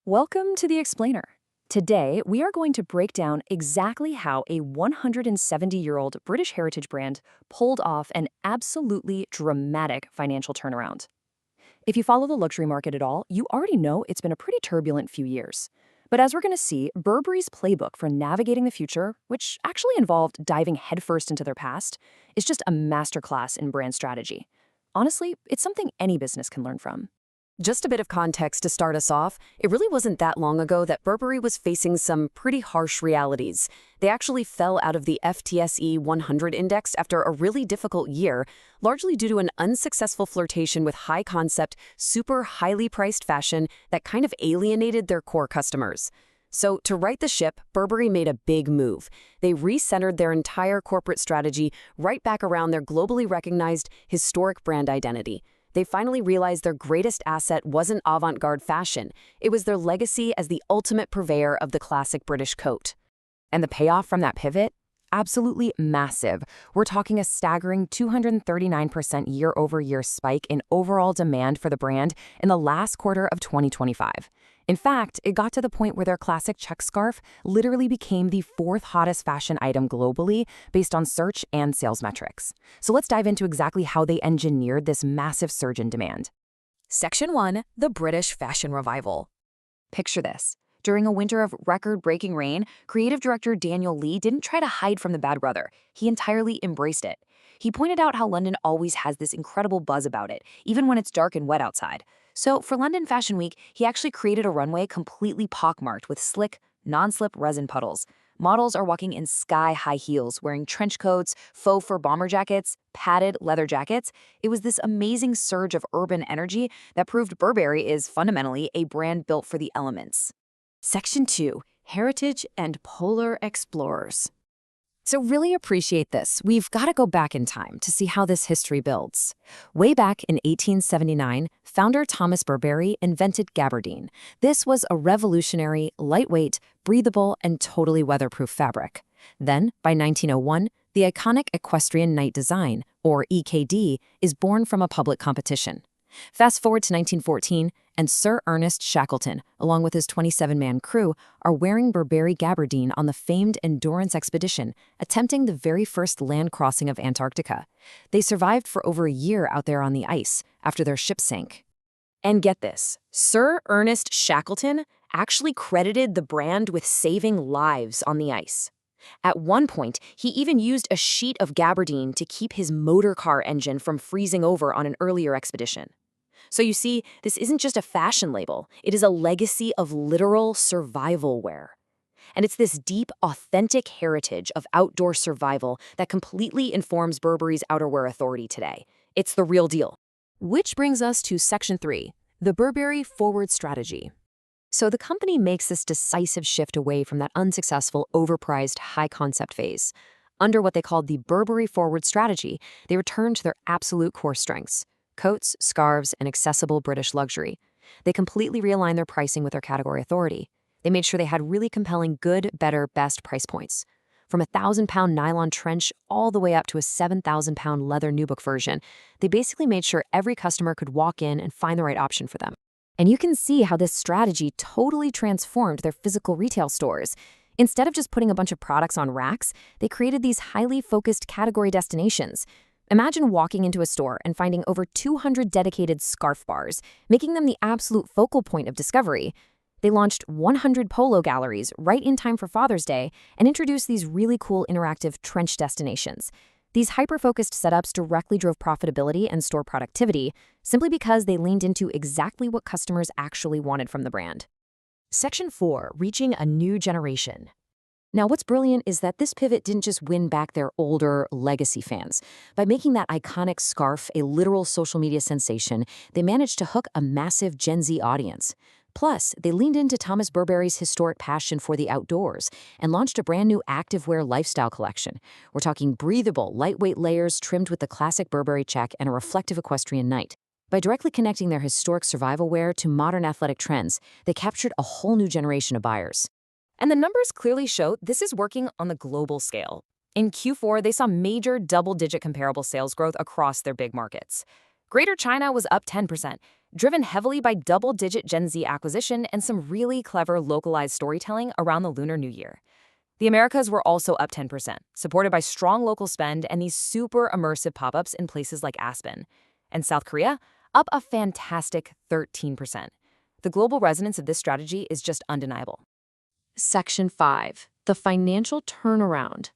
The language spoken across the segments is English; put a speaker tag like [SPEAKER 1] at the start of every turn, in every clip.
[SPEAKER 1] Welcome to The Explainer. Today, we are going to break down exactly how a 170-year-old British heritage brand pulled off an absolutely dramatic financial turnaround. If you follow the luxury market at all, you already know it's been a pretty turbulent few years. But as we're going to see, Burberry's playbook for navigating the future, which actually involved diving headfirst into their past, is just a masterclass in brand strategy. Honestly, it's something any business can learn from.
[SPEAKER 2] Just a bit of context to start us off, it really wasn't that long ago that Burberry was facing some pretty harsh realities. They actually fell out of the FTSE 100 index after a really difficult year, largely due to an unsuccessful flirtation with high-concept, super highly priced fashion that kind of alienated their core customers. So to right the ship, Burberry made a big move. They recentered their entire corporate strategy right back around their globally recognized historic brand identity. They finally realized their greatest asset wasn't avant-garde fashion. It was their legacy as the ultimate purveyor of the classic British coat.
[SPEAKER 1] And the payoff from that pivot? Absolutely massive. We're talking a staggering 239% year-over-year spike in overall demand for the brand in the last quarter of 2025. In fact, it got to the point where their classic check scarf literally became the fourth hottest fashion item globally based on search and sales metrics. So let's dive into exactly how they engineered this massive surge in demand.
[SPEAKER 2] Section 1. The British Fashion Revival.
[SPEAKER 1] Picture this. During a winter of record-breaking rain, creative director Daniel Lee didn't try to hide from the bad weather. He entirely embraced it. He pointed out how London always has this incredible buzz about it, even when it's dark and wet outside. So for London Fashion Week, he actually created a runway completely pockmarked with slick, non-slip resin puddles. Models are walking in sky-high heels, wearing trench coats, faux fur bomber jackets, padded leather jackets. It was this amazing surge of urban energy that proved Burberry is fundamentally a brand built for the elements.
[SPEAKER 2] Section 2. Heritage and Polar Explorers. So really appreciate this. We've got to go back in time to see how this history builds. Way back in 1879, founder Thomas Burberry invented gabardine. This was a revolutionary, lightweight, breathable, and totally weatherproof fabric. Then, by 1901, the iconic equestrian knight design, or EKD, is born from a public competition. Fast forward to 1914, and Sir Ernest Shackleton, along with his 27-man crew, are wearing Burberry gabardine on the famed Endurance expedition, attempting the very first land crossing of Antarctica. They survived for over a year out there on the ice after their ship sank.
[SPEAKER 1] And get this, Sir Ernest Shackleton actually credited the brand with saving lives on the ice. At one point, he even used a sheet of gabardine to keep his motor car engine from freezing over on an earlier expedition. So you see, this isn't just a fashion label, it is a legacy of literal survival wear. And it's this deep, authentic heritage of outdoor survival that completely informs Burberry's outerwear authority today. It's the real deal.
[SPEAKER 2] Which brings us to Section 3, the Burberry Forward Strategy.
[SPEAKER 1] So the company makes this decisive shift away from that unsuccessful, overpriced, high-concept phase. Under what they called the Burberry Forward Strategy, they returned to their absolute core strengths: coats, scarves, and accessible British luxury. They completely realigned their pricing with their category authority. They made sure they had really compelling good, better, best price points. From a 1,000-pound nylon trench all the way up to a 7,000-pound leather nubuck version, they basically made sure every customer could walk in and find the right option for them. And you can see how this strategy totally transformed their physical retail stores. Instead of just putting a bunch of products on racks, they created these highly focused category destinations. Imagine walking into a store and finding over 200 dedicated scarf bars, making them the absolute focal point of discovery. They launched 100 polo galleries right in time for Father's Day and introduced these really cool interactive trench destinations. These hyper-focused setups directly drove profitability and store productivity simply because they leaned into exactly what customers actually wanted from the brand.
[SPEAKER 2] Section 4. Reaching a New Generation.
[SPEAKER 1] Now, what's brilliant is that this pivot didn't just win back their older legacy fans. By making that iconic scarf a literal social media sensation, they managed to hook a massive Gen Z audience. Plus, they leaned into Thomas Burberry's historic passion for the outdoors and launched a brand new activewear lifestyle collection. We're talking breathable, lightweight layers trimmed with the classic Burberry check and a reflective equestrian knight. By directly connecting their historic survival wear to modern athletic trends, they captured a whole new generation of buyers. And the numbers clearly show this is working on the global scale. In Q4, they saw major double-digit comparable sales growth across their big markets. Greater China was up 10%,
[SPEAKER 2] driven heavily by double-digit Gen Z acquisition and some really clever localized storytelling around the Lunar New Year. The Americas were also up 10%, supported by strong local spend and these super immersive pop-ups in places like Aspen. And South Korea, up a fantastic 13%. The global resonance of this strategy is just undeniable.
[SPEAKER 1] Section 5. The financial turnaround.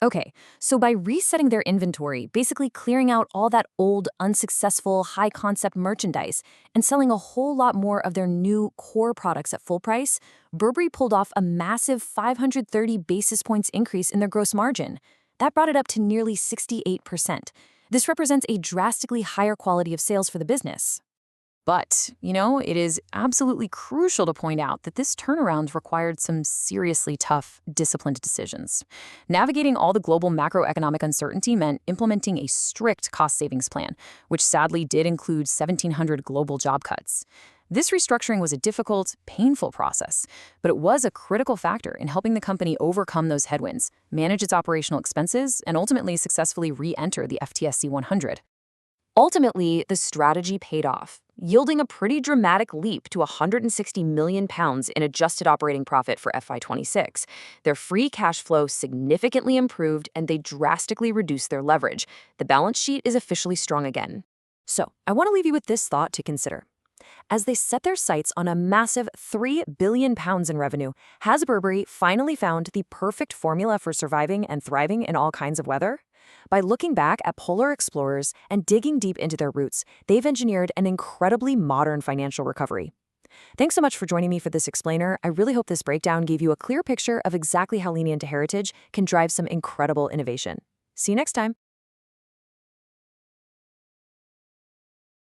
[SPEAKER 2] Okay, so by resetting their inventory, basically clearing out all that old, unsuccessful, high-concept merchandise, and selling a whole lot more of their new core products at full price, Burberry pulled off a massive 530 basis points increase in their gross margin. That brought it up to nearly 68%. This represents a drastically higher quality of sales for the business. But, it is absolutely crucial to point out that this turnaround required some seriously tough, disciplined decisions. Navigating all the global macroeconomic uncertainty meant implementing a strict cost savings plan, which sadly did include 1,700 global job cuts. This restructuring was a difficult, painful process, but it was a critical factor in helping the company overcome those headwinds, manage its operational expenses, and ultimately successfully re-enter the FTSE 100.
[SPEAKER 1] Ultimately, the strategy paid off, yielding a pretty dramatic leap to £160 million in adjusted operating profit for FY26. Their free cash flow significantly improved and they drastically reduced their leverage. The balance sheet is officially strong again. So, I want to leave you with this thought to consider. As they set their sights on a massive £3 billion in revenue, has Burberry finally found the perfect formula for surviving and thriving in all kinds of weather? By looking back at polar explorers and digging deep into their roots, they've engineered an incredibly modern financial recovery. Thanks so much for joining me for this explainer. I really hope this breakdown gave you a clear picture of exactly how leaning into heritage can drive some incredible innovation. See you next time.